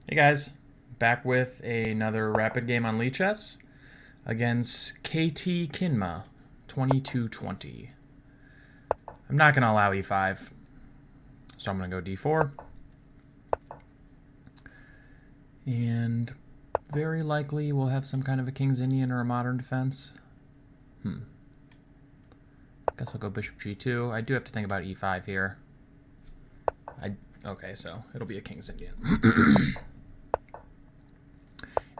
Hey guys, back with another rapid game on Lichess against ktkinma 2220. I'm not going to allow e5, so I'm going to go d4. And very likely we'll have some kind of a King's Indian or a modern defense. Guess I'll go bishop g2. I do have to think about e5 here. Okay, so it'll be a King's Indian.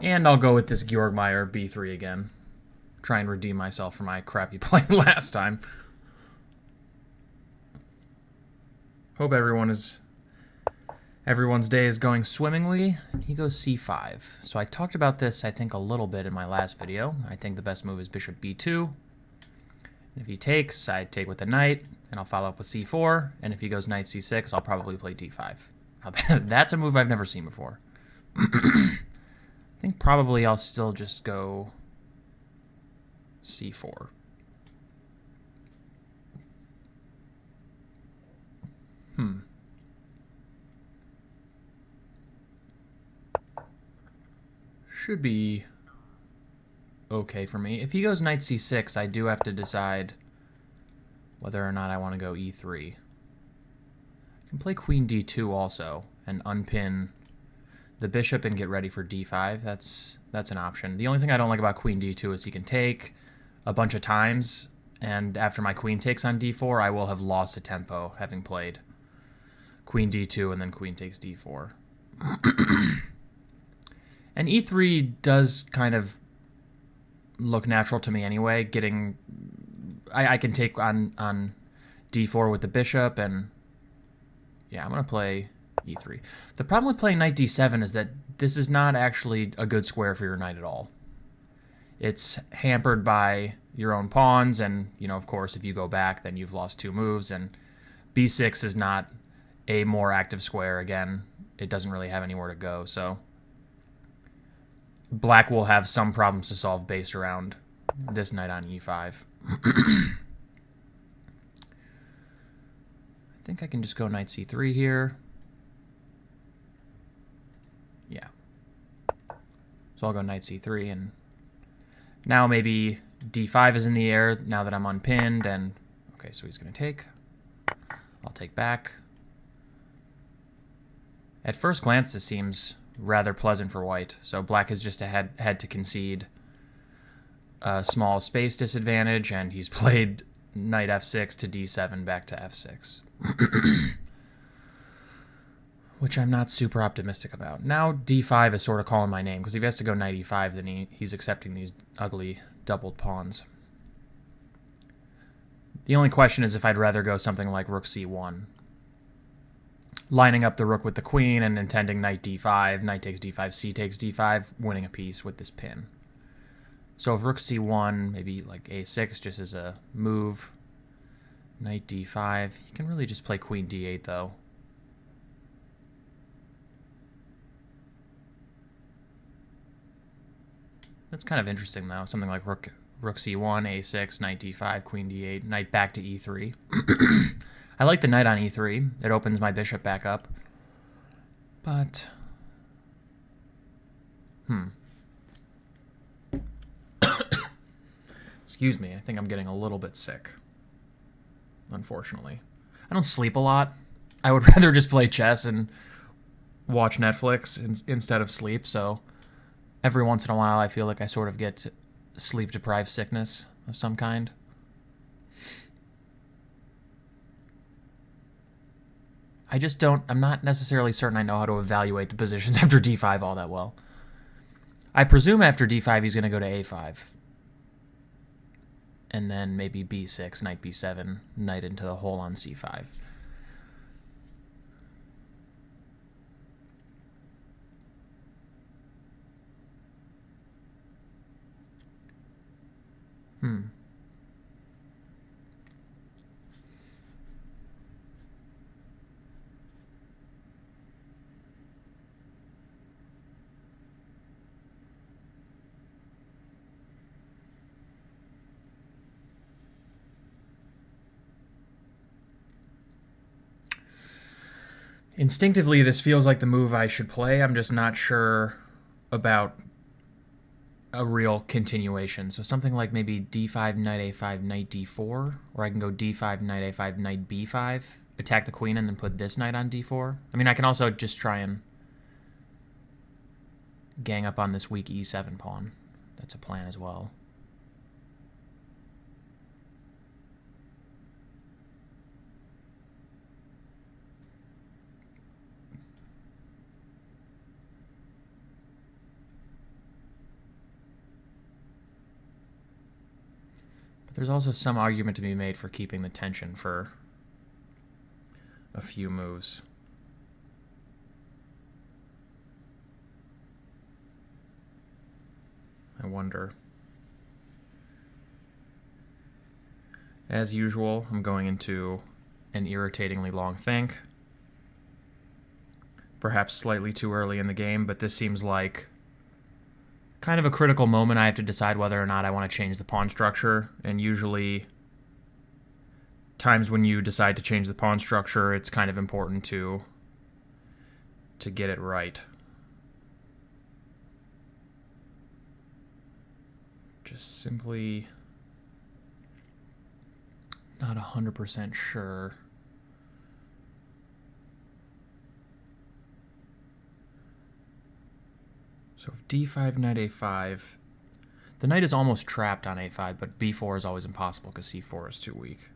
And I'll go with this Georg Meier b3 again. Try and redeem myself for my crappy play last time. Hope everyone's day is going swimmingly. He goes c5. So I talked about this, I think, a little bit in my last video. I think the best move is bishop b2. If he takes, I take with the knight, and I'll follow up with c4. And if he goes knight c6, I'll probably play d5. That's a move I've never seen before. I think probably I'll still just go c4. Should be okay for me. If he goes knight c6, I do have to decide whether or not I want to go e3. I can play queen d2 also and unpin the bishop and get ready for d5. That's an option. The only thing I don't like about queen d2 is he can take a bunch of times, and after my queen takes on d4, I will have lost a tempo having played queen d2 and then queen takes d4. And e3 does kind of look natural to me anyway. I can take on d4 with the bishop, and yeah, I'm going to play e3. The problem with playing knight d7 is that this is not actually a good square for your knight at all. It's hampered by your own pawns, and, of course, if you go back, then you've lost two moves, and b6 is not a more active square. Again, it doesn't really have anywhere to go, so black will have some problems to solve based around this knight on e5. I think I can just go knight c3 here. Yeah. So I'll go knight c3, and now maybe d5 is in the air now that I'm unpinned, and okay, so he's going to take. I'll take back. At first glance, this seems rather pleasant for white. So black has just had to concede a small space disadvantage, and he's played knight f6 to d7 back to f6. Which I'm not super optimistic about. Now d5 is sort of calling my name, because if he has to go knight e5, then he's accepting these ugly doubled pawns. The only question is if I'd rather go something like rook c1. Lining up the rook with the queen and intending knight d5, knight takes d5, c takes d5, winning a piece with this pin. So if rook c1, maybe like a6 just as a move, knight d5, you can really just play queen d8 though. That's kind of interesting though, something like rook c1, a6, knight d5, queen d8, knight back to e3. I like the knight on e3. It opens my bishop back up. But, excuse me, I think I'm getting a little bit sick, unfortunately. I don't sleep a lot. I would rather just play chess and watch Netflix instead of sleep, so every once in a while I feel like I sort of get sleep-deprived sickness of some kind. I'm not necessarily certain I know how to evaluate the positions after d5 all that well. I presume after d5 he's going to go to a5. And then maybe b6, knight b7, knight into the hole on c5. Instinctively, this feels like the move I should play. I'm just not sure about a real continuation. So something like maybe d5, knight a5, knight d4, or I can go d5, knight a5, knight b5, attack the queen, and then put this knight on d4. I mean, I can also just try and gang up on this weak e7 pawn. That's a plan as well. But there's also some argument to be made for keeping the tension for a few moves. I wonder. As usual, I'm going into an irritatingly long think. Perhaps slightly too early in the game, but this seems like kind of a critical moment. I have to decide whether or not I want to change the pawn structure, and usually times when you decide to change the pawn structure, it's kind of important to get it right. Just simply not 100% sure. So if d5, knight a5, the knight is almost trapped on a5, but b4 is always impossible because c4 is too weak.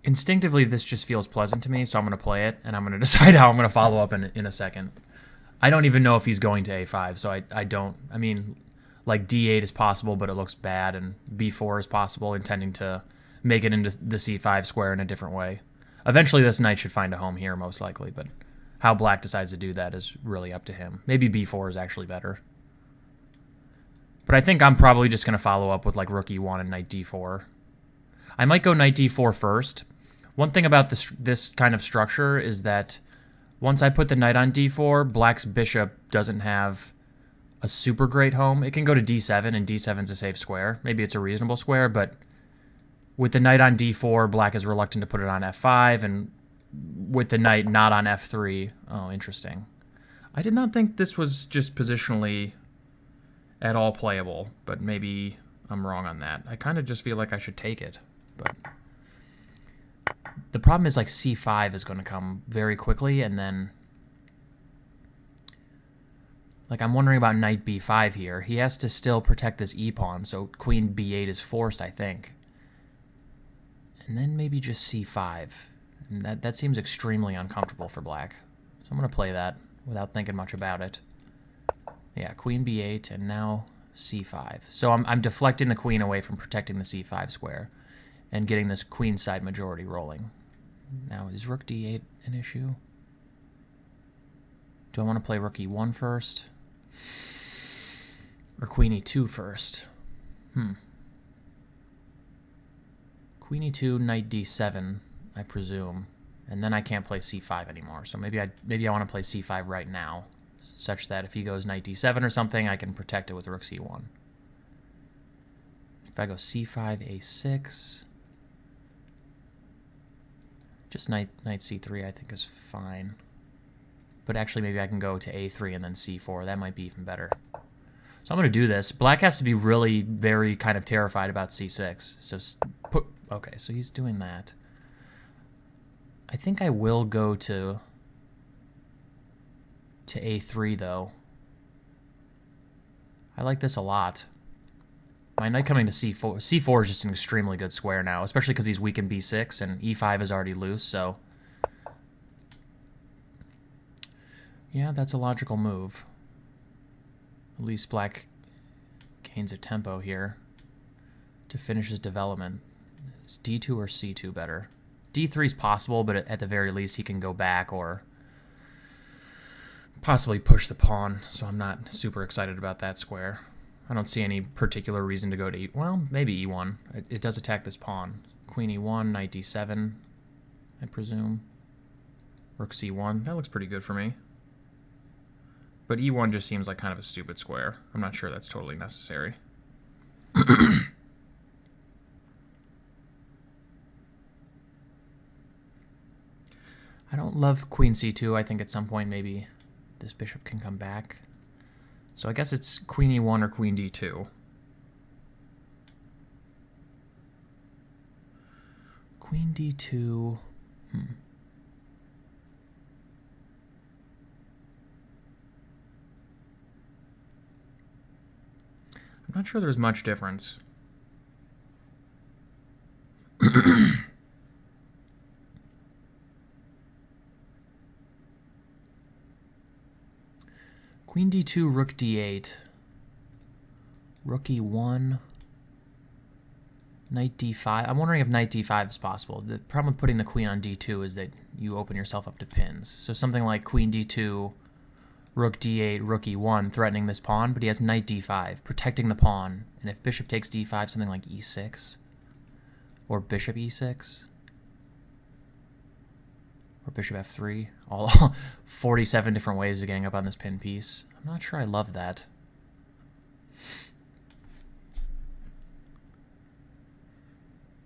Instinctively, this just feels pleasant to me, so I'm going to play it, and I'm going to decide how I'm going to follow up in a second. I don't even know if he's going to a5, so I don't... I mean, like d8 is possible, but it looks bad, and b4 is possible, intending to make it into the c5 square in a different way. Eventually, this knight should find a home here, most likely, but how black decides to do that is really up to him. Maybe b4 is actually better. But I think I'm probably just going to follow up with like rook e1 and knight d4. I might go knight d4 first. One thing about this kind of structure is that once I put the knight on d4, black's bishop doesn't have a super great home. It can go to d7, and d7's a safe square. Maybe it's a reasonable square, but with the knight on d4, black is reluctant to put it on f5, and with the knight not on f3... Oh, interesting. I did not think this was just positionally at all playable, but maybe I'm wrong on that. I kind of just feel like I should take it, but... The problem is, like, c5 is going to come very quickly, and then... Like, I'm wondering about knight b5 here. He has to still protect this e-pawn, so queen b8 is forced, I think. And then maybe just c5. And that seems extremely uncomfortable for black. So I'm going to play that without thinking much about it. Yeah, queen b8, and now c5. So I'm deflecting the queen away from protecting the c5 square and getting this queenside majority rolling. Now, is rook d8 an issue? Do I want to play rook e1 first? Or queen e2 first? Queen e2, knight d7, I presume. And then I can't play c5 anymore. So maybe I want to play c5 right now, such that if he goes knight d7 or something, I can protect it with rook c1. If I go c5, a6... Just knight c3 I think is fine. But actually maybe I can go to a3 and then c4. That might be even better. So I'm going to do this. Black has to be really very kind of terrified about c6. So okay, so he's doing that. I think I will go to a3 though. I like this a lot. My knight coming to c4. c4 is just an extremely good square now, especially because he's weak in b6, and e5 is already loose, so... Yeah, that's a logical move. At least black gains a tempo here to finish his development. Is d2 or c2 better? d3 is possible, but at the very least he can go back or possibly push the pawn, so I'm not super excited about that square. I don't see any particular reason to go to e... Well, maybe e1. It does attack this pawn. Queen e1, knight d7, I presume. Rook c1. That looks pretty good for me. But e1 just seems like kind of a stupid square. I'm not sure that's totally necessary. I don't love queen c2. I think at some point maybe this bishop can come back. So I guess it's queen e1 or queen d2. Queen d2. I'm not sure there's much difference. Queen d2, rook d8, rook e1, knight d5. I'm wondering if knight d5 is possible. The problem with putting the queen on d2 is that you open yourself up to pins. So something like queen d2, rook d8, rook e1, threatening this pawn, but he has knight d5, protecting the pawn. And if bishop takes d5, something like e6, or bishop e6, or bishop f3, all 47 different ways of getting up on this pin piece. I'm not sure I love that.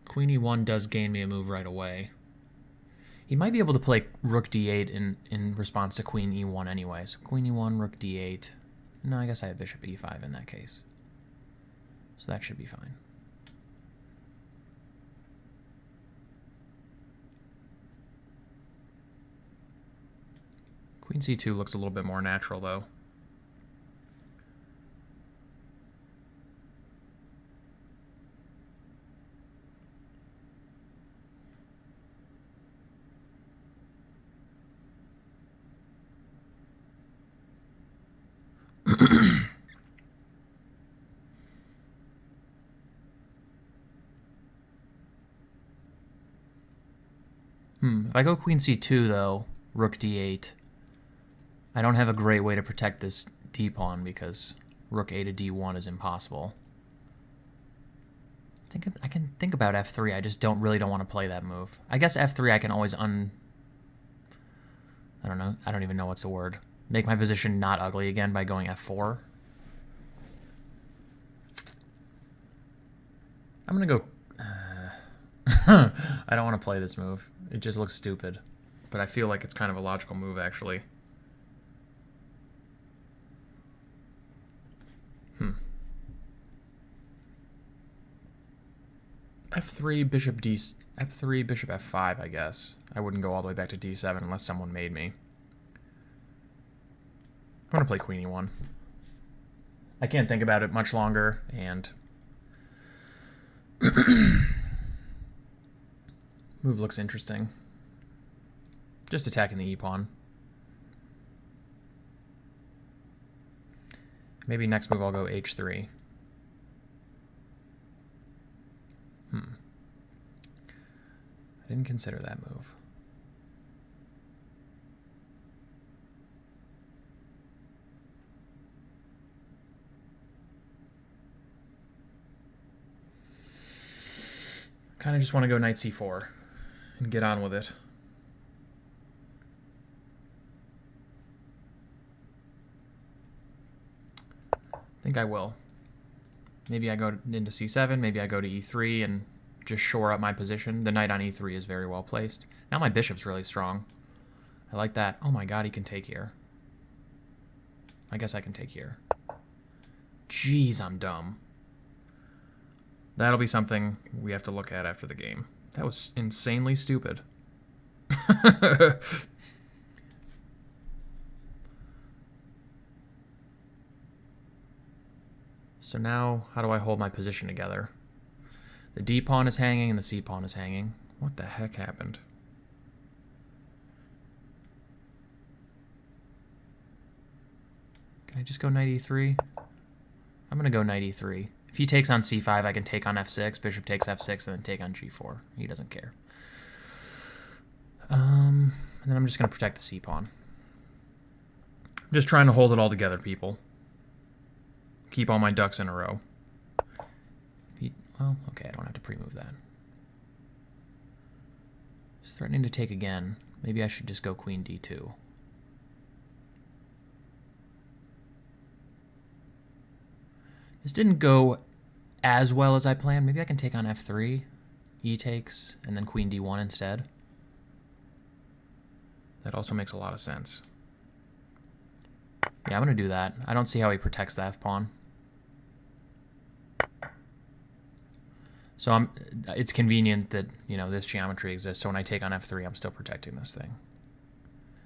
Queen e1 does gain me a move right away. He might be able to play rook d8 in response to queen e1 anyway. So queen e1, rook d8. No, I guess I have bishop e5 in that case. So that should be fine. Queen c2 looks a little bit more natural, though. If I go queen c2, though, rook d8, I don't have a great way to protect this d-pawn because rook a to d1 is impossible. I can think about f3. I just really don't want to play that move. I guess f3 I can always I don't know. I don't even know what's the word. Make my position not ugly again by going f4. I'm going to go... I don't want to play this move. It just looks stupid. But I feel like it's kind of a logical move, actually. F3, bishop F3, bishop F5, I guess. I wouldn't go all the way back to D7 unless someone made me. I'm going to play queen E1. I can't think about it much longer, and... move looks interesting. Just attacking the E-pawn. Maybe next move I'll go H3. I didn't consider that move. Kind of just want to go knight c4 and get on with it. I think I will. Maybe I go into c7, maybe I go to e3 and just shore up my position. The knight on e3 is very well placed. Now my bishop's really strong. I like that. Oh my god, he can take here. I guess I can take here. Jeez, I'm dumb. That'll be something we have to look at after the game. That was insanely stupid. So now, how do I hold my position together? The d-pawn is hanging and the c-pawn is hanging. What the heck happened? Can I just go knight e3? I'm going to go knight e3. If he takes on c5, I can take on f6. Bishop takes f6 and then take on g4. He doesn't care. And then I'm just going to protect the c-pawn. I'm just trying to hold it all together, people. Keep all my ducks in a row. Well, okay, I don't have to pre-move that. He's threatening to take again. Maybe I should just go queen d2. This didn't go as well as I planned. Maybe I can take on f3. E takes, and then queen d1 instead. That also makes a lot of sense. Yeah, I'm going to do that. I don't see how he protects the f-pawn. So it's convenient that, you know, this geometry exists, so when I take on f3, I'm still protecting this thing.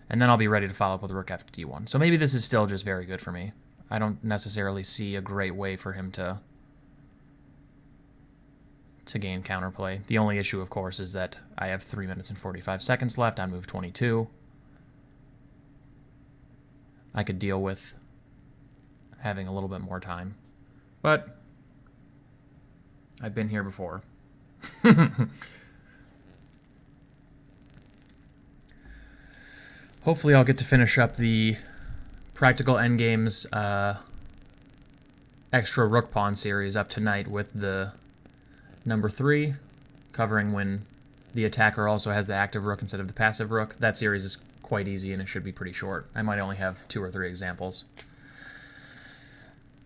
And then I'll be ready to follow up with rook f to d1. So maybe this is still just very good for me. I don't necessarily see a great way for him to gain counterplay. The only issue, of course, is that I have 3 minutes and 45 seconds left on move 22. I could deal with having a little bit more time. But I've been here before. Hopefully I'll get to finish up the Practical Endgames extra rook pawn series up tonight with the number 3, covering when the attacker also has the active rook instead of the passive rook. That series is quite easy and it should be pretty short. I might only have 2 or 3 examples.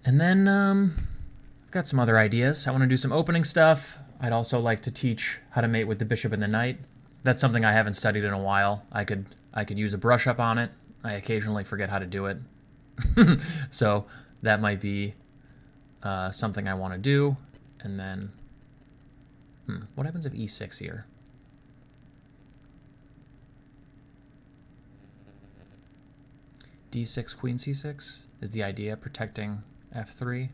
And then I've got some other ideas. I want to do some opening stuff. I'd also like to teach how to mate with the bishop and the knight. That's something I haven't studied in a while. I could use a brush up on it. I occasionally forget how to do it. So that might be something I want to do. And then, what happens if e6 here? d6, queen c6 is the idea, protecting f3.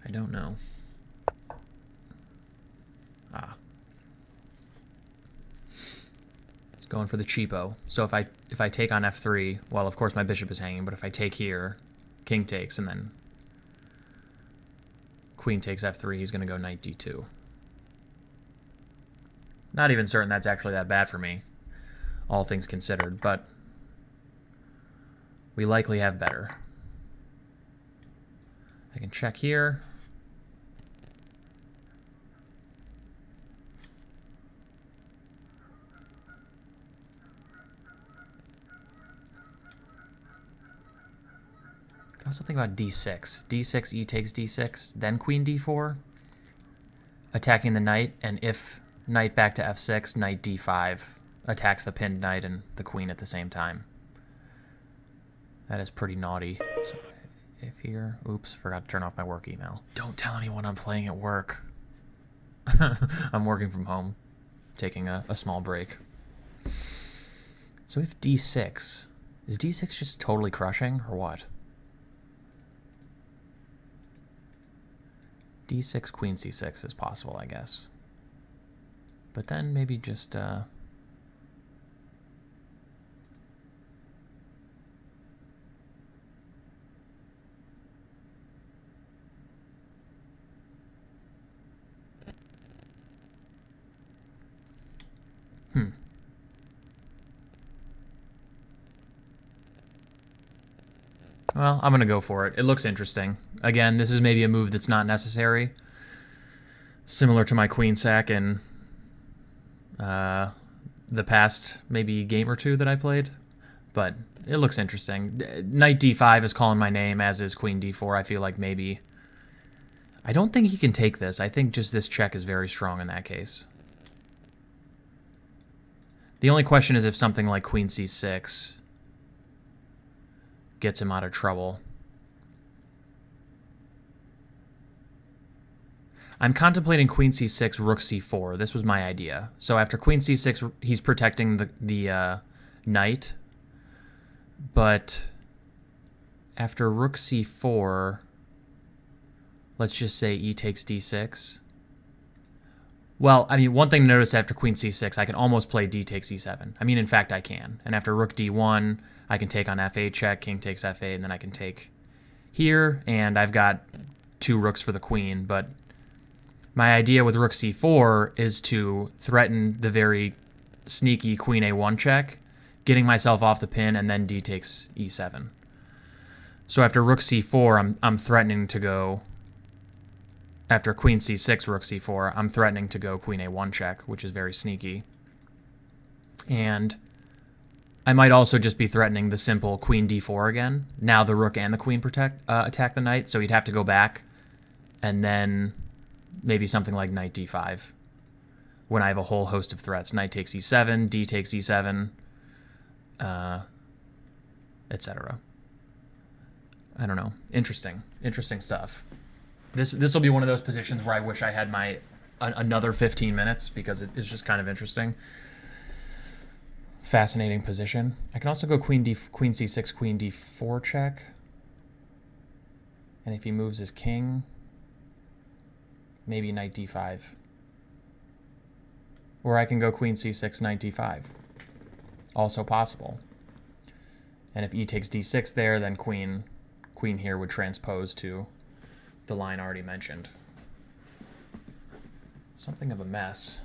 I don't know. It's going for the cheapo. So if I take on f3, well, of course my bishop is hanging, but if I take here, king takes, and then queen takes f3, he's going to go knight d2. Not even certain that's actually that bad for me, all things considered, but we likely have better. I can check here. I can also think about d6. d6, e takes d6, then queen d4, attacking the knight, and if knight back to f6, knight d5 attacks the pinned knight and the queen at the same time. That is pretty naughty. So if here, oops, forgot to turn off my work email. Don't tell anyone I'm playing at work. I'm working from home, taking a small break. So if d6, is d6 just totally crushing or what? d6, queen c6 is possible, I guess. But then maybe just Well, I'm going to go for it. It looks interesting. Again, this is maybe a move that's not necessary. Similar to my queen sack in the past maybe game or two that I played. But it looks interesting. Knight d5 is calling my name, as is queen d4. I feel like maybe... I don't think he can take this. I think just this check is very strong in that case. The only question is if something like queen c6 gets him out of trouble. I'm contemplating queen c6, rook c4. This was my idea. So after queen c6, he's protecting the knight. But after rook c4, let's just say e takes d6. Well, I mean, one thing to notice after queen c6, I can almost play d takes e7. I mean, in fact, I can. And after rook d1, I can take on f8 check, king takes f8, and then I can take here, and I've got 2 rooks for the queen. But my idea with rook c4 is to threaten the very sneaky queen a1 check, getting myself off the pin, and then d takes e7. So after rook c4, I'm threatening to go... After queen c6, rook c4, I'm threatening to go queen a1 check, which is very sneaky. And I might also just be threatening the simple queen d4 again. Now the rook and the queen attack the knight, so he'd have to go back and then maybe something like knight d5, when I have a whole host of threats. Knight takes e7, d takes e7, etc. I don't know. Interesting stuff. This will be one of those positions where I wish I had my another 15 minutes, because it's just kind of interesting. Fascinating position. I can also go queen c6, queen d4 check. And if he moves his king, maybe knight d5. Or I can go queen c6, knight d5. Also possible. And if e takes d6 there, then queen here would transpose to the line already mentioned. Something of a mess.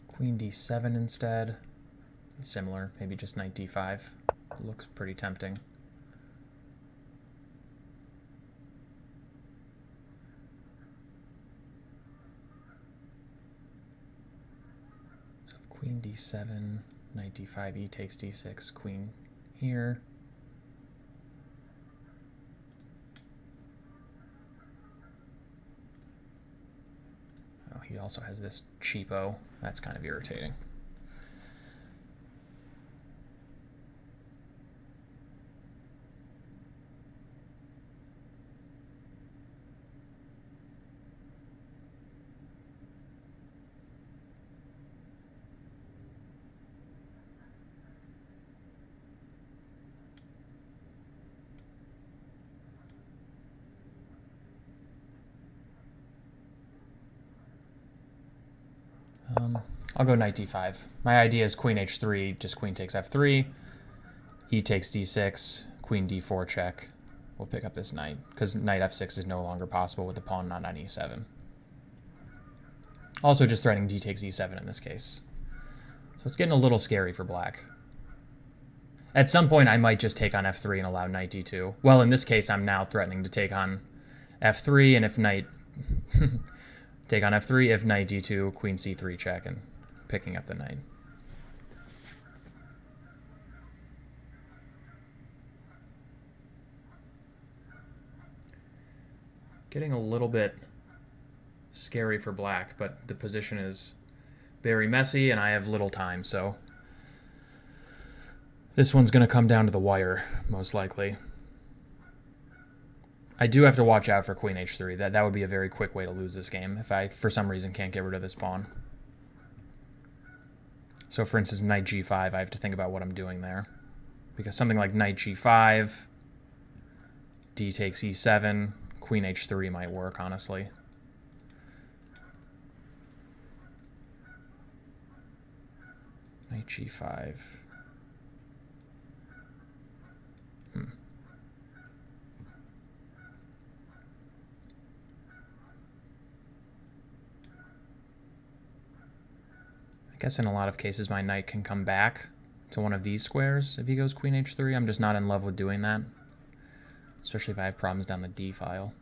Queen d7 instead. Similar, maybe just knight d5. Looks pretty tempting. So if queen d7, knight d5, e takes d6, queen here. Oh, he also has this cheapo. That's kind of irritating. I'll go knight d5. My idea is queen h3, just queen takes f3, e takes d6, queen d4 check. We'll pick up this knight, because knight f6 is no longer possible with the pawn not on e7. Also just threatening d takes e7 in this case. So it's getting a little scary for black. At some point I might just take on f3 and allow knight d2. Well, in this case I'm now threatening to take on f3, and if knight... take on f3, if knight d2, queen c3 check, and picking up the knight. Getting a little bit scary for black, but the position is very messy and I have little time, so this one's going to come down to the wire, most likely. I do have to watch out for queen h3. That would be a very quick way to lose this game if I, for some reason, can't get rid of this pawn. So, for instance, knight g5, I have to think about what I'm doing there. Because something like knight g5, d takes e7, queen h3 might work, honestly. Knight g5. I guess in a lot of cases my knight can come back to one of these squares if he goes queen h3. I'm just not in love with doing that, especially if I have problems down the d file.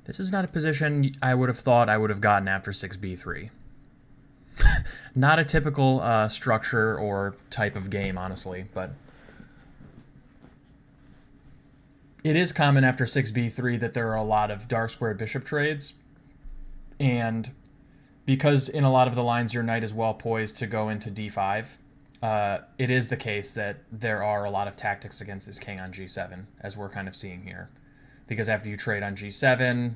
This is not a position I would have thought I would have gotten after 6b3. Not a typical structure or type of game, honestly, but it is common after 6b3 that there are a lot of dark squared bishop trades, and because in a lot of the lines your knight is well poised to go into d5, it is the case that there are a lot of tactics against this king on g7, as we're kind of seeing here. Because after you trade on g7,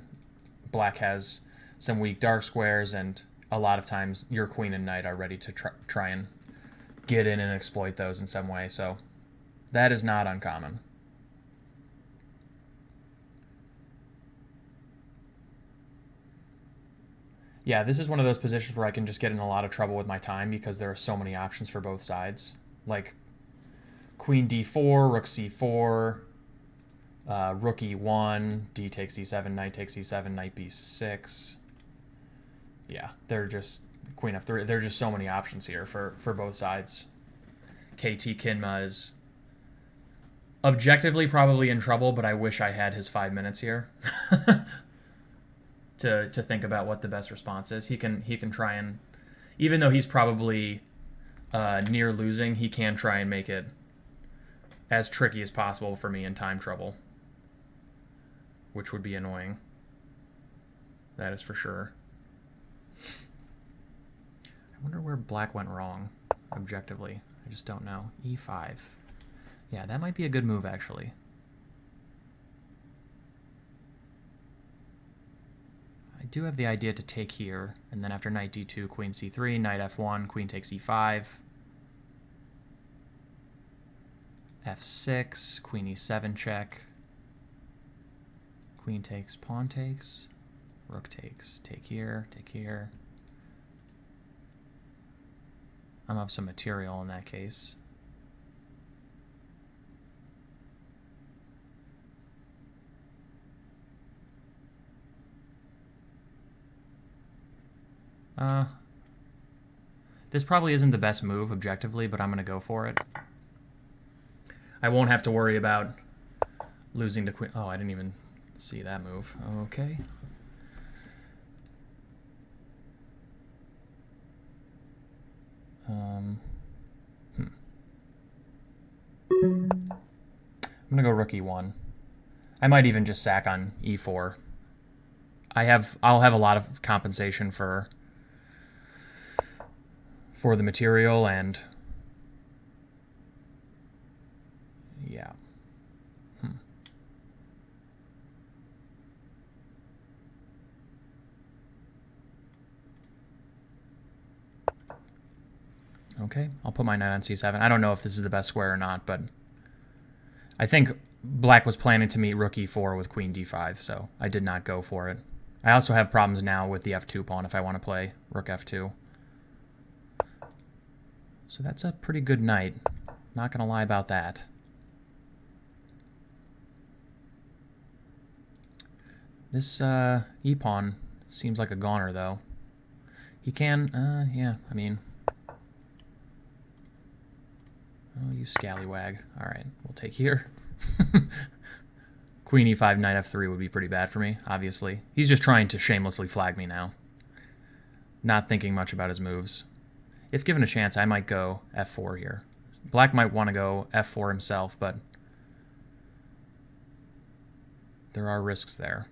black has some weak dark squares, and a lot of times your queen and knight are ready to try and get in and exploit those in some way. So that is not uncommon. Yeah, this is one of those positions where I can just get in a lot of trouble with my time because there are so many options for both sides. Like queen d4, rook c4, rook e1, d takes e7, knight takes e7, knight b6. Yeah, they're just queen f3. There are just so many options here for both sides. ktkinma is objectively probably in trouble, but I wish I had his 5 minutes here to think about what the best response is. He can try and, even though he's probably near losing, he can try and make it as tricky as possible for me in time trouble, which would be annoying. That is for sure. I wonder where black went wrong, objectively. I just don't know. e5. Yeah, that might be a good move, actually. I do have the idea to take here, and then after knight d2, queen c3, knight f1, queen takes e5, f6, queen e7 check, queen takes, pawn takes, rook takes, take here, take here. I'm up some material in that case. This probably isn't the best move objectively, but I'm going to go for it. I won't have to worry about losing to queen. Oh, I didn't even see that move. Okay. I'm going to go rook e1. I might even just sack on e4. I'll have a lot of compensation for the material, and yeah. Okay, I'll put my knight on c7. I don't know if this is the best square or not, but I think black was planning to meet rook e4 with queen d5, so I did not go for it. I also have problems now with the f2 pawn if I want to play rook f2. So that's a pretty good knight. Not going to lie about that. This e-pawn seems like a goner, though. He can, yeah, I mean... Oh, you scallywag. All right, we'll take here. Queen e5, knight f3 would be pretty bad for me, obviously. He's just trying to shamelessly flag me now. Not thinking much about his moves. If given a chance, I might go f4 here. Black might want to go f4 himself, but there are risks there.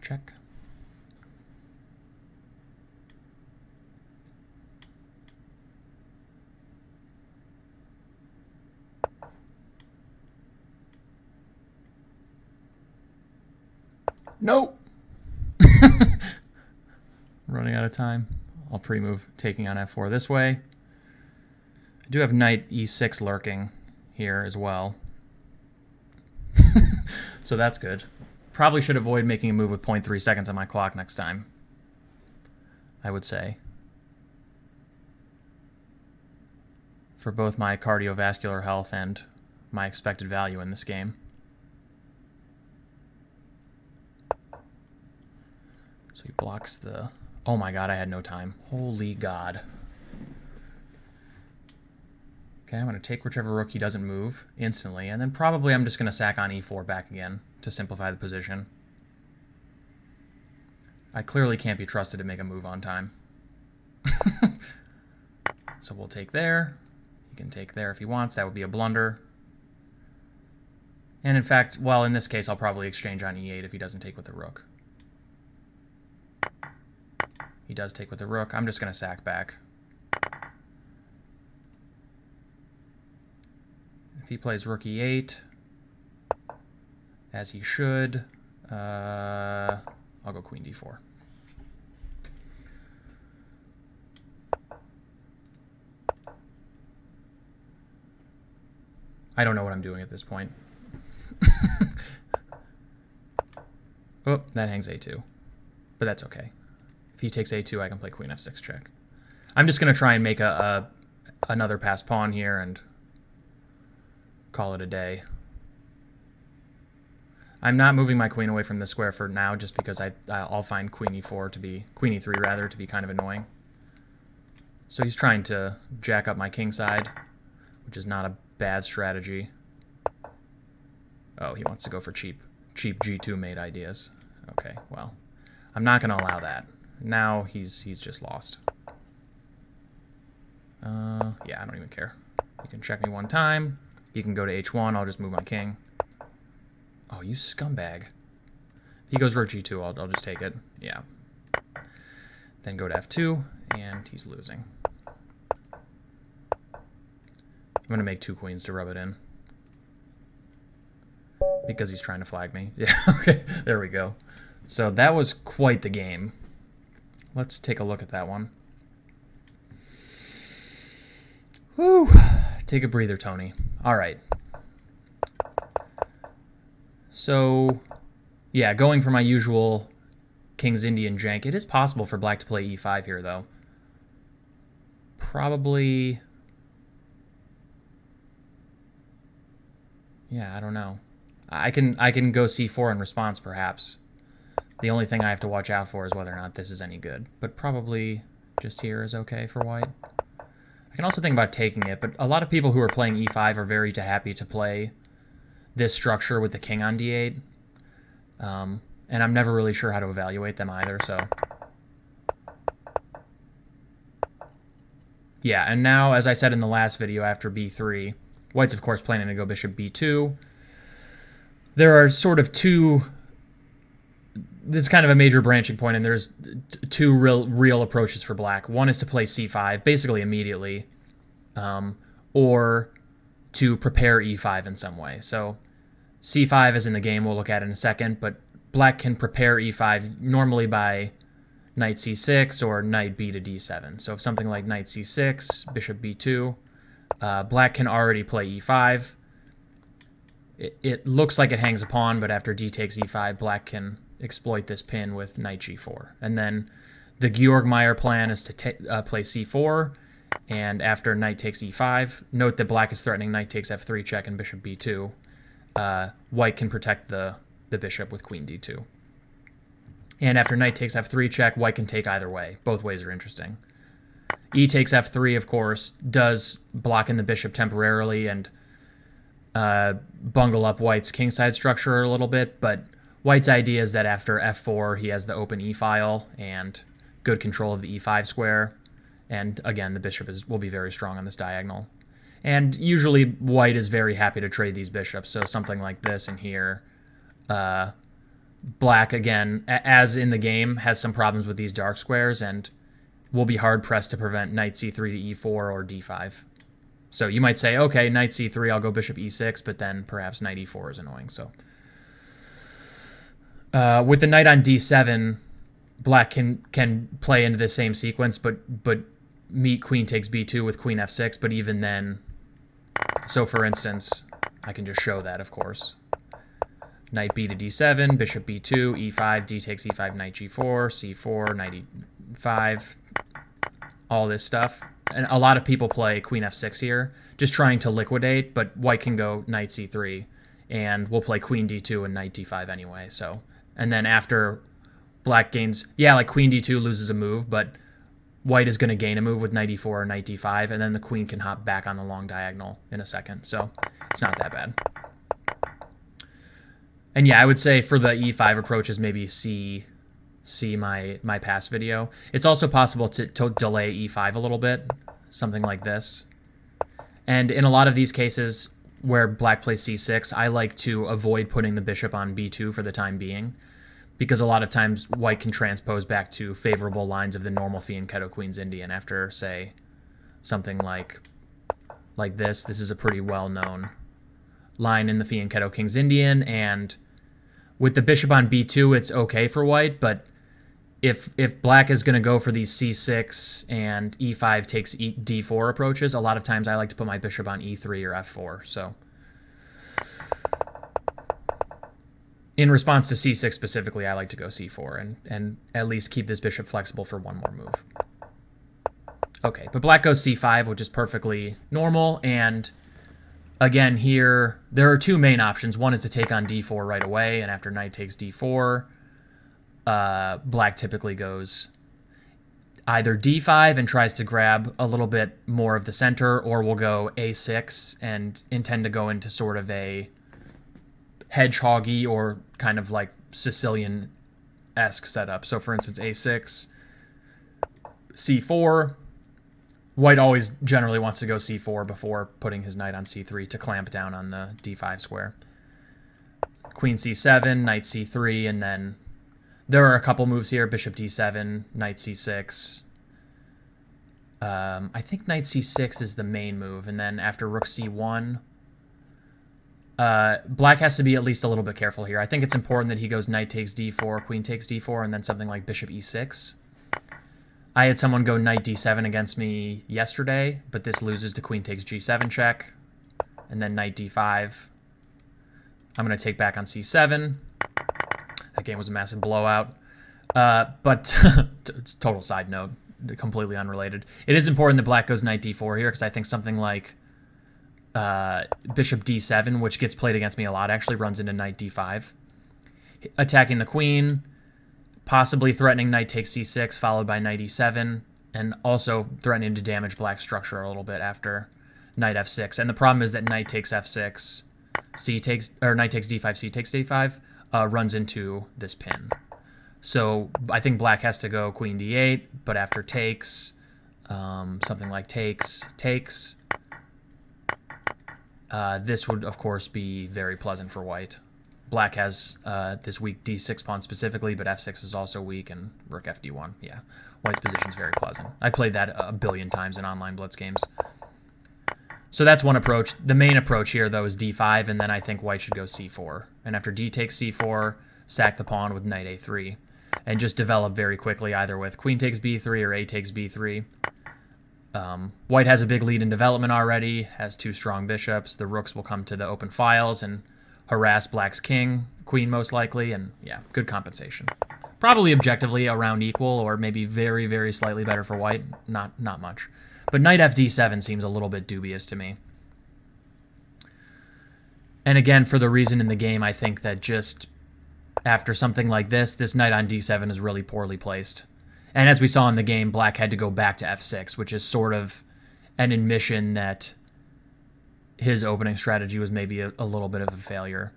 Check. Nope. Running out of time. I'll pre-move taking on f4 this way. I do have knight e6 lurking here as well. So that's good. Probably should avoid making a move with 0.3 seconds on my clock next time, I would say. For both my cardiovascular health and my expected value in this game. So he blocks the... Oh my god, I had no time. Holy god. Okay, I'm going to take whichever rook he doesn't move instantly, and then probably I'm just going to sack on e4 back again to simplify the position. I clearly can't be trusted to make a move on time. So we'll take there. He can take there if he wants. That would be a blunder. And in fact, well, in this case, I'll probably exchange on e8 if he doesn't take with the rook. He does take with the rook. I'm just going to sack back. If he plays rook e8, as he should, I'll go queen d4. I don't know what I'm doing at this point. Oh, that hangs a2. But that's okay. If he takes a2, I can play queen f6 check. I'm just going to try and make another passed pawn here and call it a day. I'm not moving my queen away from the square for now, just because I'll find queen e4 to be queen e3 rather to be kind of annoying. So he's trying to jack up my king side, which is not a bad strategy. Oh, he wants to go for cheap g2 mate ideas. Okay, well, I'm not going to allow that. Now he's just lost. Yeah, I don't even care. You can check me one time. You can go to h1. I'll just move my king. Oh, you scumbag. If he goes rook g2, I'll just take it. Yeah. Then go to f2, and he's losing. I'm going to make 2 queens to rub it in. Because he's trying to flag me. Yeah, okay, there we go. So that was quite the game. Let's take a look at that one. Whew. Take a breather, Tony. All right. So, yeah, going for my usual King's Indian jank. It is possible for black to play e5 here, though. Probably... Yeah, I don't know. I can go c4 in response, perhaps. The only thing I have to watch out for is whether or not this is any good. But probably just here is okay for white. I can also think about taking it, but a lot of people who are playing e5 are very happy to play this structure with the king on d8. And I'm never really sure how to evaluate them either, so... Yeah, and now, as I said in the last video, after b3, white's, of course, planning to go bishop b2. There are sort of two... This is kind of a major branching point, and there's two real approaches for black. One is to play c5, basically immediately, or to prepare e5 in some way. So c5 is in the game, we'll look at in a second, but black can prepare e5 normally by knight c6 or knight b to d7. So if something like knight c6, bishop b2, black can already play e5. It looks like it hangs a pawn, but after d takes e5, black can exploit this pin with knight g4. And then the Georg Meier plan is to play c4, and after knight takes e5, note that black is threatening knight takes f3 check and bishop b2. White can protect the bishop with queen d2. And after knight takes f3 check, white can take either way. Both ways are interesting. E takes f3, of course, does block in the bishop temporarily and bungle up white's kingside structure a little bit, but white's idea is that after f4, he has the open e-file and good control of the e5 square. And again, the bishop will be very strong on this diagonal. And usually white is very happy to trade these bishops, so something like this in here. Black, again, as in the game, has some problems with these dark squares and will be hard-pressed to prevent knight c3 to e4 or d5. So you might say, okay, knight c3, I'll go bishop e6, but then perhaps knight e4 is annoying. So with the knight on d7, black can play into the same sequence, but meet queen takes b2 with queen f6, but even then, so for instance, I can just show that, of course. Knight b to d7, bishop b2, e5, d takes e5, knight g4, c4, knight e5, all this stuff. And a lot of people play queen f6 here, just trying to liquidate, but white can go knight c3, and we'll play queen d2 and knight d5 anyway. So, and then after black gains, yeah, like queen d2 loses a move, but white is going to gain a move with knight e4 or knight d5, and then the queen can hop back on the long diagonal in a second. So it's not that bad. And yeah, I would say for the e5 approaches, maybe see my past video. It's also possible to delay e5 a little bit, something like this. And in a lot of these cases where black plays c6, I like to avoid putting the bishop on b2 for the time being, because a lot of times white can transpose back to favorable lines of the normal fianchetto Queen's Indian after, say, something like this. This is a pretty well-known line in the fianchetto King's Indian, and with the bishop on b2, it's okay for white, but if black is going to go for these c6 and e5 takes d4 approaches, a lot of times I like to put my bishop on e3 or f4. So in response to c6 specifically, I like to go c4 and at least keep this bishop flexible for one more move. Okay, but black goes c5, which is perfectly normal, and again here, there are two main options. One is to take on d4 right away, and after knight takes d4, black typically goes either d5 and tries to grab a little bit more of the center, or we'll go a6 and intend to go into sort of a hedgehoggy or kind of like Sicilian-esque setup. So for instance, a6, c4. White always generally wants to go c4 before putting his knight on c3 to clamp down on the d5 square. Queen c7, knight c3, and then there are a couple moves here. Bishop d7, knight c6. I think knight c6 is the main move, and then after rook c1, black has to be at least a little bit careful here. I think it's important that he goes knight takes d4, queen takes d4, and then something like bishop e6. I had someone go knight d7 against me yesterday, but this loses to queen takes g7 check, and then knight d5. I'm going to take back on c7. That game was a massive blowout. But it's a total side note, completely unrelated. It is important that black goes knight d4 here, because I think something like bishop d7, which gets played against me a lot, actually runs into knight d5. Attacking the queen, possibly threatening knight takes c6, followed by knight e7, and also threatening to damage black's structure a little bit after knight f6. And the problem is that knight takes f6, knight takes d5, c takes d5, runs into this pin. So I think black has to go queen d8, but after takes, something like takes, this would, of course, be very pleasant for white. Black has this weak d6 pawn specifically, but f6 is also weak, and rook fd1. Yeah, white's position is very pleasant. I played that a billion times in online blitz games. So that's one approach. The main approach here, though, is d5, and then I think white should go c4. And after d takes c4, sack the pawn with knight a3, and just develop very quickly either with queen takes b3 or a takes b3. White has a big lead in development already, has two strong bishops. The rooks will come to the open files and harass black's queen most likely, and yeah, good compensation. Probably objectively around equal, or maybe very, very slightly better for white. Not much. But knight fd7 seems a little bit dubious to me. And again, for the reason in the game, I think that just after something like this knight on d7 is really poorly placed. And as we saw in the game, black had to go back to f6, which is sort of an admission that his opening strategy was maybe a little bit of a failure.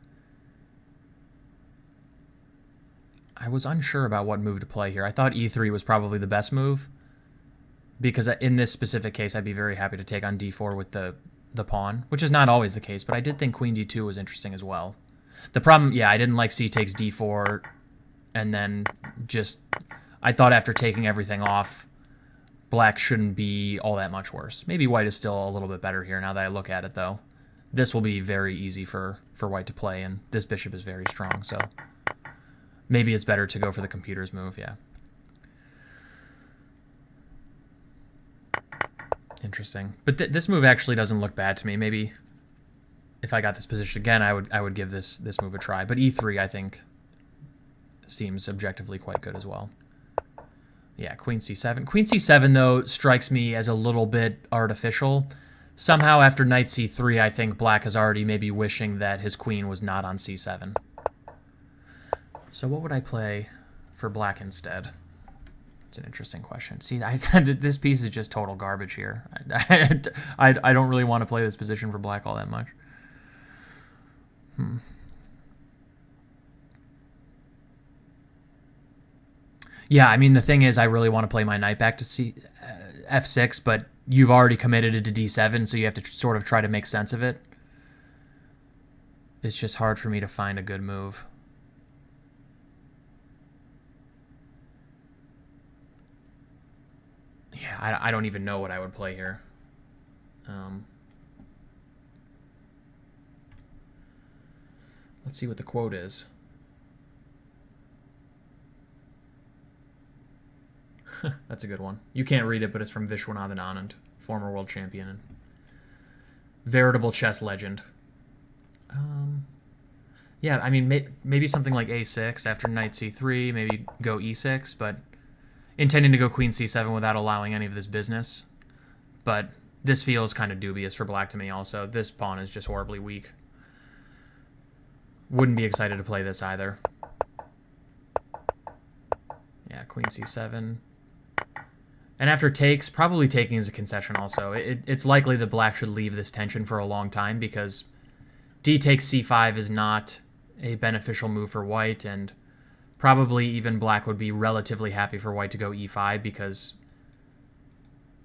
I was unsure about what move to play here. I thought e3 was probably the best move, because in this specific case, I'd be very happy to take on d4 with the pawn, which is not always the case, but I did think queen d2 was interesting as well. The problem, yeah, I didn't like c takes d4, and then just, I thought after taking everything off, black shouldn't be all that much worse. Maybe white is still a little bit better here now that I look at it, though. This will be very easy for white to play, and this bishop is very strong, so maybe it's better to go for the computer's move, yeah. Interesting. But this move actually doesn't look bad to me. Maybe if I got this position again, I would give this move a try. But e3, I think, seems objectively quite good as well. Yeah, queen c7. Queen c7, though, strikes me as a little bit artificial. Somehow after knight c3, I think black is already maybe wishing that his queen was not on c7. So what would I play for black instead? It's an interesting question. See, this piece is just total garbage here. I don't really want to play this position for black all that much. Yeah, I mean, the thing is, I really want to play my knight back to f6, but you've already committed it to d7, so you have to sort of try to make sense of it. It's just hard for me to find a good move. Yeah, I don't even know what I would play here. Let's see what the quote is. That's a good one. You can't read it, but it's from Vishwanathan Anand, former world champion and veritable chess legend. Yeah, I mean, maybe something like a6 after knight c3, maybe go e6, but intending to go queen c7 without allowing any of this business. But this feels kind of dubious for black to me also. This pawn is just horribly weak. Wouldn't be excited to play this either. Yeah, queen c7. And after takes, probably taking is a concession also. It's likely that black should leave this tension for a long time because d takes c5 is not a beneficial move for white, and probably even black would be relatively happy for white to go e5 because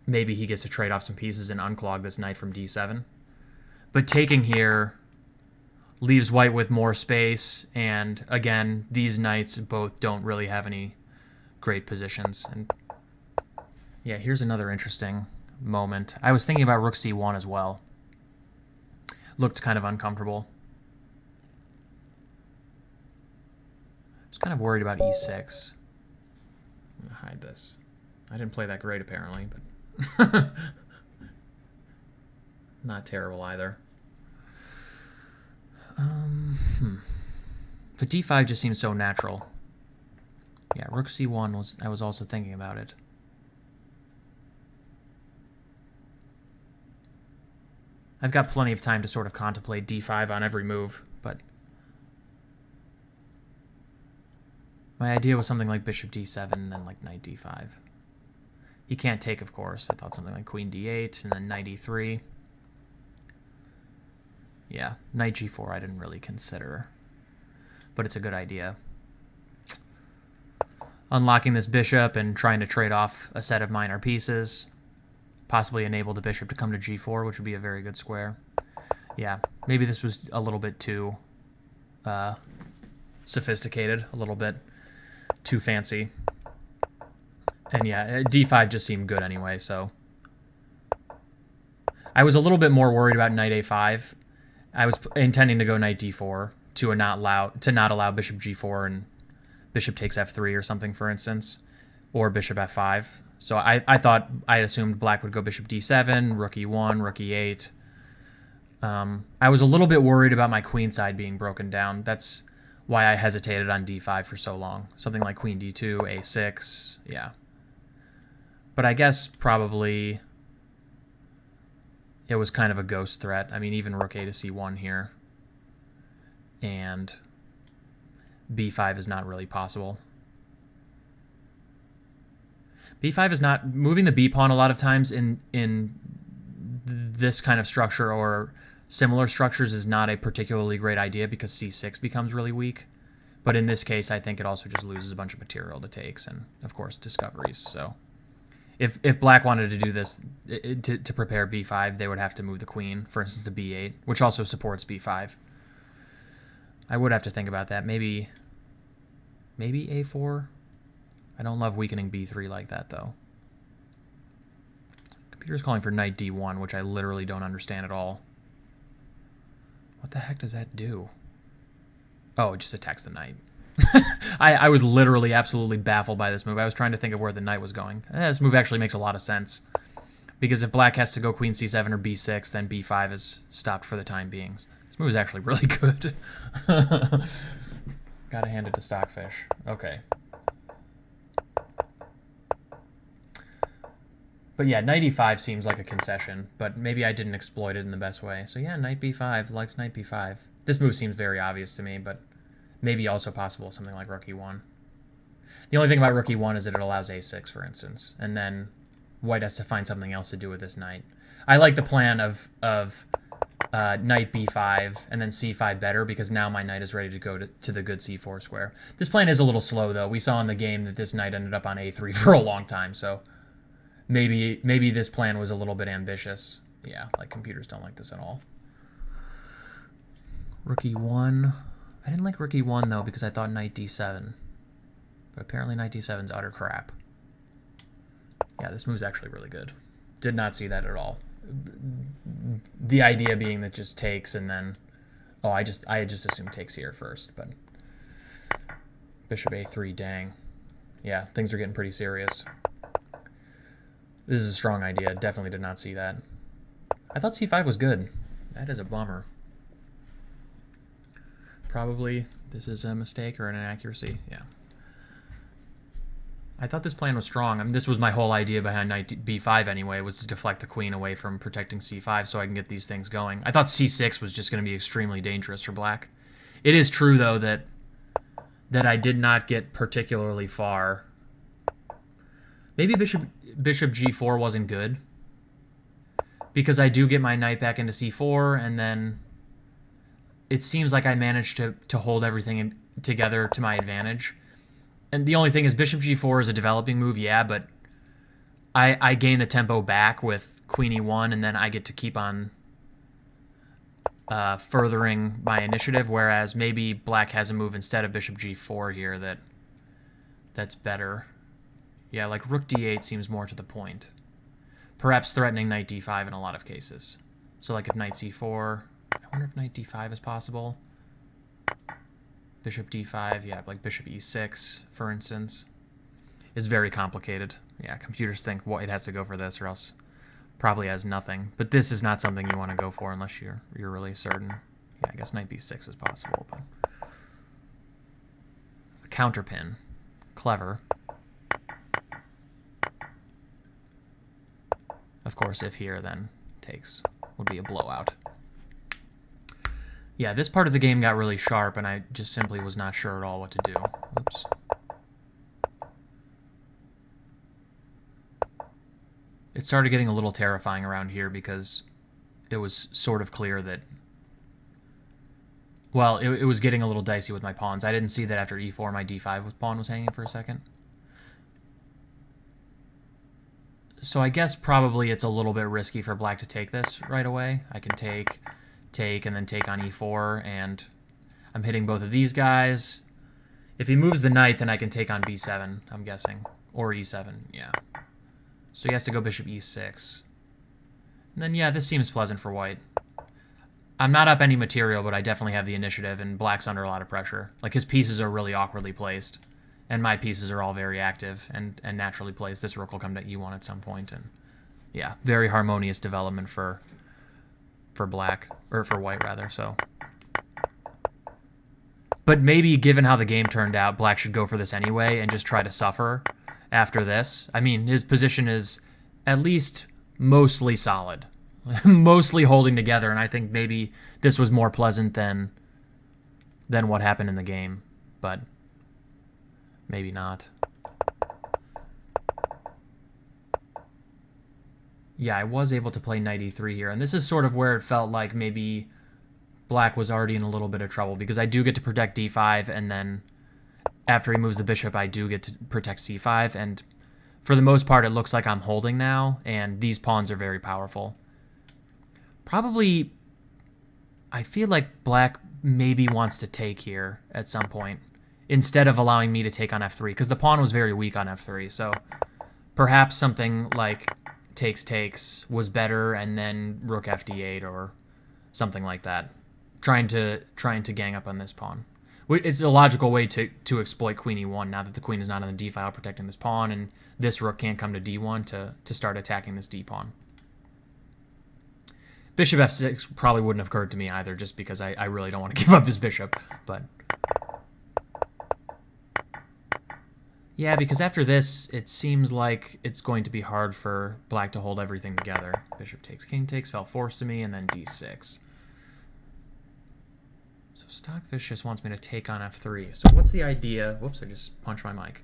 maybe he gets to trade off some pieces and unclog this knight from d7. But taking here leaves white with more space, and again, these knights both don't really have any great positions. And yeah, here's another interesting moment. I was thinking about rook c1 as well. Looked kind of uncomfortable. I was kind of worried about e6. I'm gonna hide this. I didn't play that great apparently, but not terrible either. But d5 just seems so natural. Yeah, rook c1 was. I was also thinking about it. I've got plenty of time to sort of contemplate d5 on every move, but my idea was something like bishop d7 and then like knight d5. He can't take, of course. I thought something like queen d8 and then knight e3. Yeah, knight g4 I didn't really consider, but it's a good idea. Unlocking this bishop and trying to trade off a set of minor pieces. Possibly enable the bishop to come to g4, which would be a very good square. Yeah, maybe this was a little bit too sophisticated, a little bit too fancy. And yeah, d5 just seemed good anyway, so. I was a little bit more worried about knight a5. I was intending to go knight d4 to not allow bishop g4 and bishop takes f3 or something, for instance, or bishop f5. So I thought, I assumed black would go bishop d7, rook e1, rook e8. I was a little bit worried about my queen side being broken down. That's why I hesitated on d5 for so long. Something like queen d2, a6, yeah. But I guess probably it was kind of a ghost threat. I mean, even rook a to c1 here. And b5 is not really possible. b5 is not moving the b pawn a lot of times in this kind of structure or similar structures is not a particularly great idea because c6 becomes really weak. But in this case, I think it also just loses a bunch of material to takes and, of course, discoveries. So if black wanted to do this to prepare b5, they would have to move the queen, for instance, to b8, which also supports b5. I would have to think about that. Maybe a4. I don't love weakening b3 like that, though. Computer's calling for knight d1, which I literally don't understand at all. What the heck does that do? Oh, it just attacks the knight. I was literally absolutely baffled by this move. I was trying to think of where the knight was going. This move actually makes a lot of sense. Because if black has to go queen c7 or b6, then b5 is stopped for the time being. This move is actually really good. Gotta hand it to Stockfish. Okay. But yeah, knight e5 seems like a concession, but maybe I didn't exploit it in the best way. So yeah, knight b5 likes knight b5. This move seems very obvious to me, but maybe also possible something like rook e1. The only thing about rook e1 is that it allows a6, for instance, and then white has to find something else to do with this knight. I like the plan of knight b5 and then c5 better because now my knight is ready to go to the good c4 square. This plan is a little slow, though. We saw in the game that this knight ended up on a3 for a long time, so maybe this plan was a little bit ambitious. Yeah, like computers don't like this at all. Rook e1. I didn't like rook e1, though, because I thought knight d7. But apparently knight d7 is utter crap. Yeah, this move's actually really good. Did not see that at all. The idea being that just takes and then... Oh, I just assumed takes here first, but... Bishop a3, dang. Yeah, things are getting pretty serious. This is a strong idea. Definitely did not see that. I thought c5 was good. That is a bummer. Probably this is a mistake or an inaccuracy. Yeah. I thought this plan was strong. I mean, this was my whole idea behind knight b5 anyway, was to deflect the queen away from protecting c5 so I can get these things going. I thought c6 was just going to be extremely dangerous for black. It is true, though, that I did not get particularly far. Maybe bishop g4 wasn't good, because I do get my knight back into c4, and then it seems like I managed to hold everything together to my advantage. And the only thing is bishop g4 is a developing move, yeah, but I gain the tempo back with queen e1, and then I get to keep on furthering my initiative, whereas maybe black has a move instead of bishop g4 here that's better. Yeah, like rook d8 seems more to the point. Perhaps threatening knight d5 in a lot of cases. So like if knight c4, I wonder if knight d5 is possible. Bishop d5, yeah, like bishop e6, for instance, is very complicated. Yeah, computers think, well, it has to go for this or else probably has nothing. But this is not something you want to go for unless you're really certain. Yeah, I guess knight b6 is possible, but a counterpin, clever. Of course, if here, then takes would be a blowout. Yeah, this part of the game got really sharp, and I just simply was not sure at all what to do. Oops. It started getting a little terrifying around here because it was sort of clear that... Well, it was getting a little dicey with my pawns. I didn't see that after e4 my d5 pawn was hanging for a second. So I guess probably it's a little bit risky for black to take this right away. I can take, and then take on e4, and I'm hitting both of these guys. If he moves the knight, then I can take on b7, I'm guessing. Or e7, yeah. So he has to go bishop e6. And then, yeah, this seems pleasant for white. I'm not up any material, but I definitely have the initiative, and black's under a lot of pressure. Like, his pieces are really awkwardly placed, and my pieces are all very active and naturally placed. This rook will come to e1 at some point, and yeah, very harmonious development for black, or for white, rather, so. But maybe, given how the game turned out, black should go for this anyway and just try to suffer after this. I mean, his position is at least mostly solid. Mostly holding together, and I think maybe this was more pleasant than what happened in the game, but maybe not. Yeah, I was able to play knight e3 here, and this is sort of where it felt like maybe black was already in a little bit of trouble, because I do get to protect d5, and then after he moves the bishop, I do get to protect c5, and for the most part, it looks like I'm holding now, and these pawns are very powerful. Probably, I feel like black maybe wants to take here at some point, instead of allowing me to take on f3, because the pawn was very weak on f3, so perhaps something like takes was better, and then rook fd8 or something like that, trying to gang up on this pawn. It's a logical way to exploit queen e1 now that the queen is not on the d file protecting this pawn, and this rook can't come to d1 to start attacking this d pawn. Bishop f6 probably wouldn't have occurred to me either, just because I really don't want to give up this bishop, but... Yeah, because after this, it seems like it's going to be hard for black to hold everything together. Bishop takes, king takes, fell forced to me, and then d6. So Stockfish just wants me to take on f3. So what's the idea? Whoops, I just punched my mic.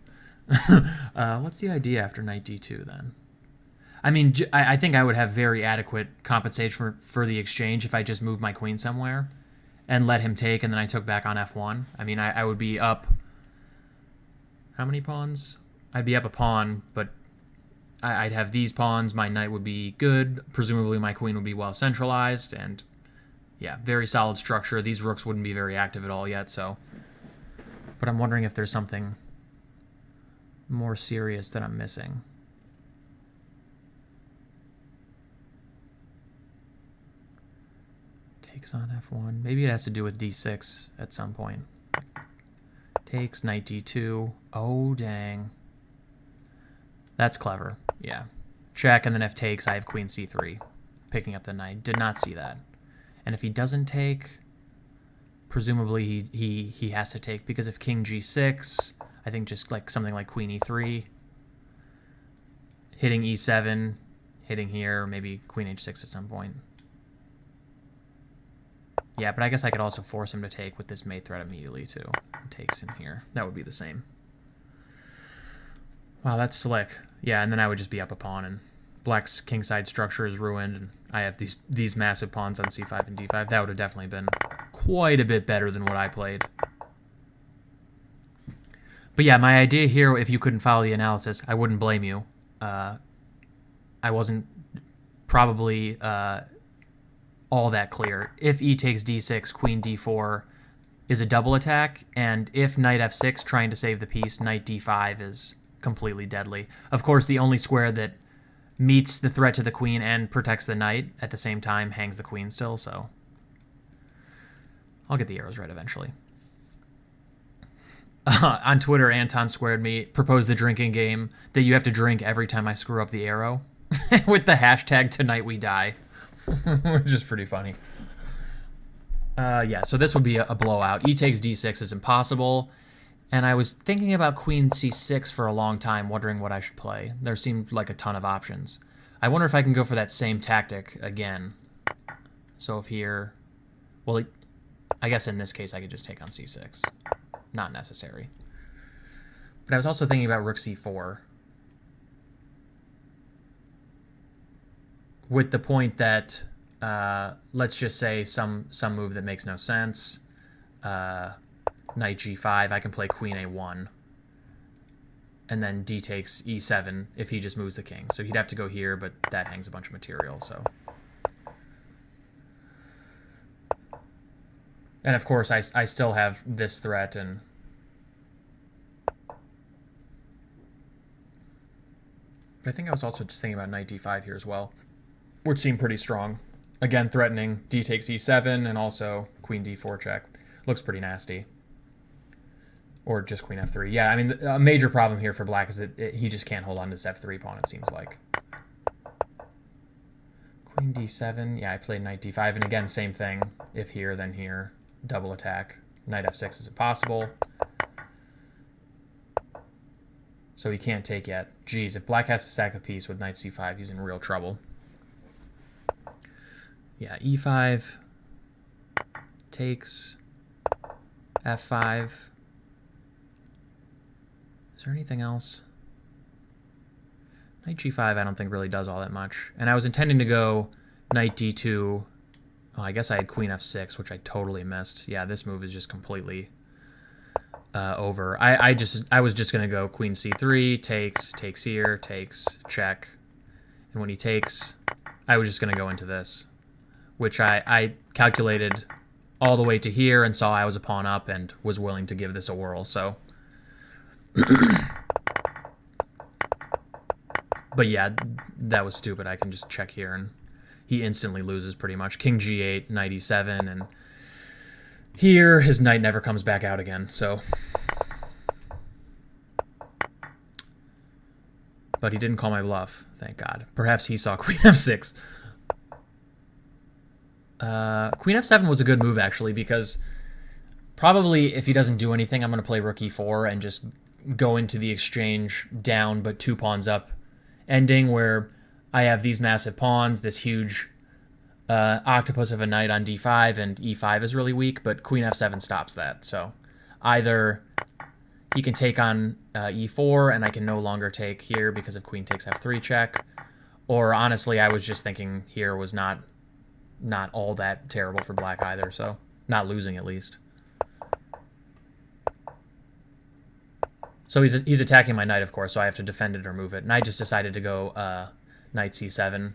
What's the idea after knight d2 then? I mean, I think I would have very adequate compensation for the exchange if I just moved my queen somewhere and let him take, and then I took back on f1. I mean, I would be up... How many pawns? I'd be up a pawn, but I'd have these pawns. My knight would be good. Presumably my queen would be well centralized, and yeah, very solid structure. These rooks wouldn't be very active at all yet, so... But I'm wondering if there's something more serious that I'm missing. Takes on f1. Maybe it has to do with d6 at some point. Takes, knight d2. Oh, dang. That's clever. Yeah. Check, and then if takes, I have queen c3. Picking up the knight. Did not see that. And if he doesn't take, presumably he has to take, because if king g6, I think just like something like queen e3 hitting e7, hitting here, maybe queen h6 at some point. Yeah, but I guess I could also force him to take with this mate threat immediately, too. Takes in here. That would be the same. Wow, that's slick. Yeah, and then I would just be up a pawn, and black's kingside structure is ruined, and I have these massive pawns on c5 and d5. That would have definitely been quite a bit better than what I played. But yeah, my idea here, if you couldn't follow the analysis, I wouldn't blame you. I wasn't probably all that clear. If e takes d6, queen d4 is a double attack, and if knight f6 trying to save the piece, knight d5 is completely deadly. Of course, the only square that meets the threat to the queen and protects the knight at the same time hangs the queen still, so I'll get the arrows right eventually. On Twitter, Anton squared me, proposed the drinking game that you have to drink every time I screw up the arrow with the hashtag tonight we die, which is pretty funny. Yeah, so this would be a blowout. E takes d6 is impossible, and I was thinking about queen c6 for a long time, wondering what I should play. There seemed like a ton of options. I wonder if I can go for that same tactic again. So if here, well, I guess in this case I could just take on c6. Not necessary. But I was also thinking about rook c4. With the point that, let's just say some move that makes no sense. Knight g5, I can play queen a1. And then d takes e7 if he just moves the king. So he'd have to go here, but that hangs a bunch of material, so. And of course, I still have this threat, and but I think I was also just thinking about knight d5 here as well, which seemed pretty strong. Again, threatening d takes e7 and also queen d4 check. Looks pretty nasty. Or just queen f3. Yeah, I mean, a major problem here for black is that he just can't hold on to this f3 pawn, it seems like. Queen d7. Yeah, I played knight d5, and again, same thing. If here, then here. Double attack. Knight f6 is impossible. So he can't take yet. Geez, if black has to sack the piece with knight c5, he's in real trouble. Yeah, e5 takes f5. Is there anything else? Knight g5 I don't think really does all that much. And I was intending to go knight d2. Oh, I guess I had queen f6, which I totally missed. Yeah, this move is just completely over. I was just going to go queen c3, takes here, takes, check. And when he takes, I was just going to go into this, which I calculated all the way to here and saw I was a pawn up and was willing to give this a whirl, so. But yeah, that was stupid. I can just check here, and he instantly loses pretty much. King g8, knight e7, and here his knight never comes back out again, so. But he didn't call my bluff, thank God. Perhaps he saw queen f6. Queen f7 was a good move, actually, because probably if he doesn't do anything, I'm going to play rook e4 and just go into the exchange down but 2 pawns up ending, where I have these massive pawns, this huge octopus of a knight on d5, and e5 is really weak, but queen f7 stops that. So either he can take on e4, and I can no longer take here because of queen takes f3 check, or honestly, I was just thinking here was not all that terrible for black either, so not losing at least. So he's attacking my knight, of course, so I have to defend it or move it. And I just decided to go knight c7.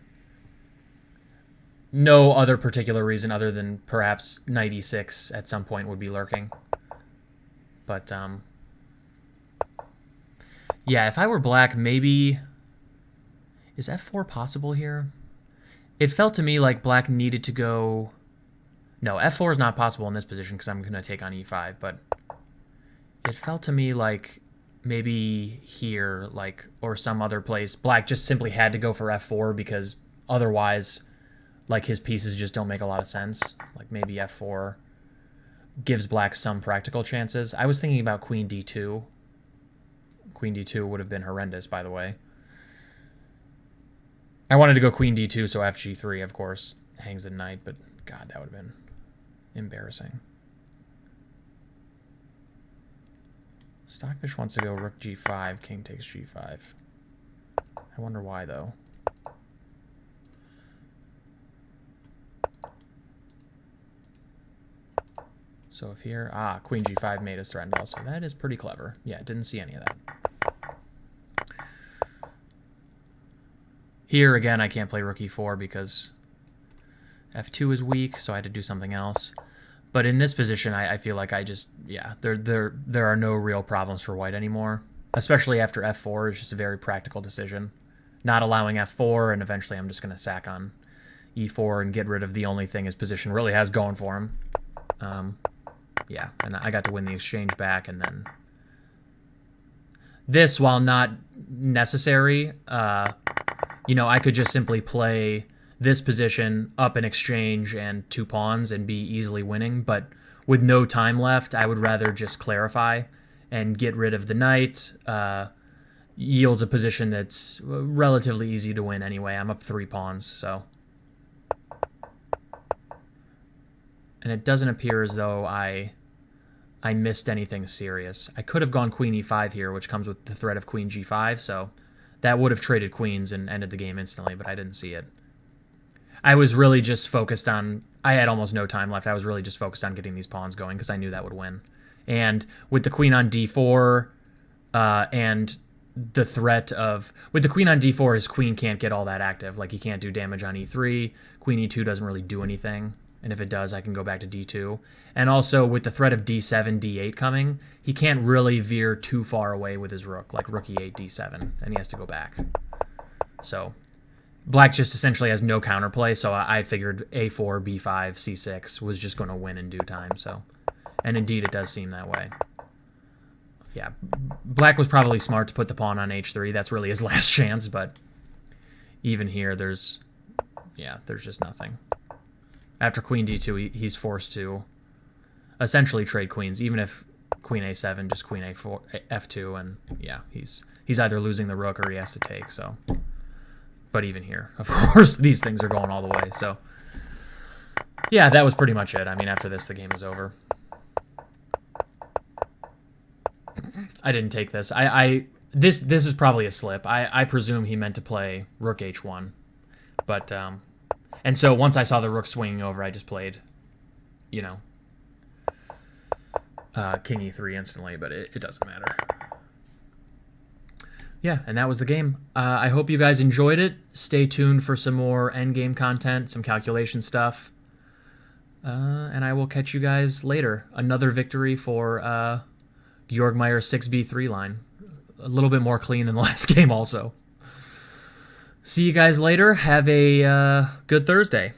No other particular reason other than perhaps knight e6 at some point would be lurking. But, yeah, if I were black, maybe. Is f4 possible here? It felt to me like black needed to go. No, f4 is not possible in this position because I'm going to take on e5, but it felt to me like maybe here, like, or some other place, black just simply had to go for f4 because otherwise, like, his pieces just don't make a lot of sense. Like, maybe f4 gives black some practical chances. I was thinking about queen d2. Queen d2 would have been horrendous, by the way. I wanted to go queen d2, so fg3, of course, hangs the knight, but God, that would have been embarrassing. Stockfish wants to go rook g5, king takes g5. I wonder why, though. So if here, queen g5 mate is threatened also. That is pretty clever. Yeah, didn't see any of that. Here, again, I can't play rook e4 because f2 is weak, so I had to do something else. But in this position, I feel like I just, yeah, there are no real problems for white anymore. Especially after f4 is just a very practical decision. Not allowing f4, and eventually I'm just going to sack on e4 and get rid of the only thing his position really has going for him. Yeah, and I got to win the exchange back, and then this, while not necessary, you know, I could just simply play this position up an exchange and 2 pawns and be easily winning, but with no time left, I would rather just clarify and get rid of the knight. Yields a position that's relatively easy to win anyway. I'm up 3 pawns, so. And it doesn't appear as though I missed anything serious. I could have gone queen e5 here, which comes with the threat of queen g5, so that would have traded queens and ended the game instantly, but I didn't see it. I was really just focused on... I had almost no time left. I was really just focused on getting these pawns going because I knew that would win. And with the queen on d4 and the threat of... With the queen on d4, his queen can't get all that active. Like, he can't do damage on e3. Queen e2 doesn't really do anything. And if it does, I can go back to d2. And also, with the threat of d7, d8 coming, he can't really veer too far away with his rook, like rook e8, d7, and he has to go back. So, black just essentially has no counterplay, so I figured a4, b5, c6 was just going to win in due time, so. And indeed, it does seem that way. Yeah, black was probably smart to put the pawn on h3. That's really his last chance, but even here, there's just nothing. After queen d2, he's forced to essentially trade queens, even if queen a7, just queen a4, f2, and yeah, he's either losing the rook or he has to take, so. But even here, of course, these things are going all the way, so. Yeah, that was pretty much it. I mean, after this, the game is over. I didn't take this. This is probably a slip. I presume he meant to play rook h1, but, and so once I saw the rook swinging over, I just played, you know, king e3 instantly, but it doesn't matter. Yeah, and that was the game. I hope you guys enjoyed it. Stay tuned for some more endgame content, some calculation stuff. And I will catch you guys later. Another victory for Georg Meier's 6b3 line. A little bit more clean than the last game also. See you guys later. Have a good Thursday.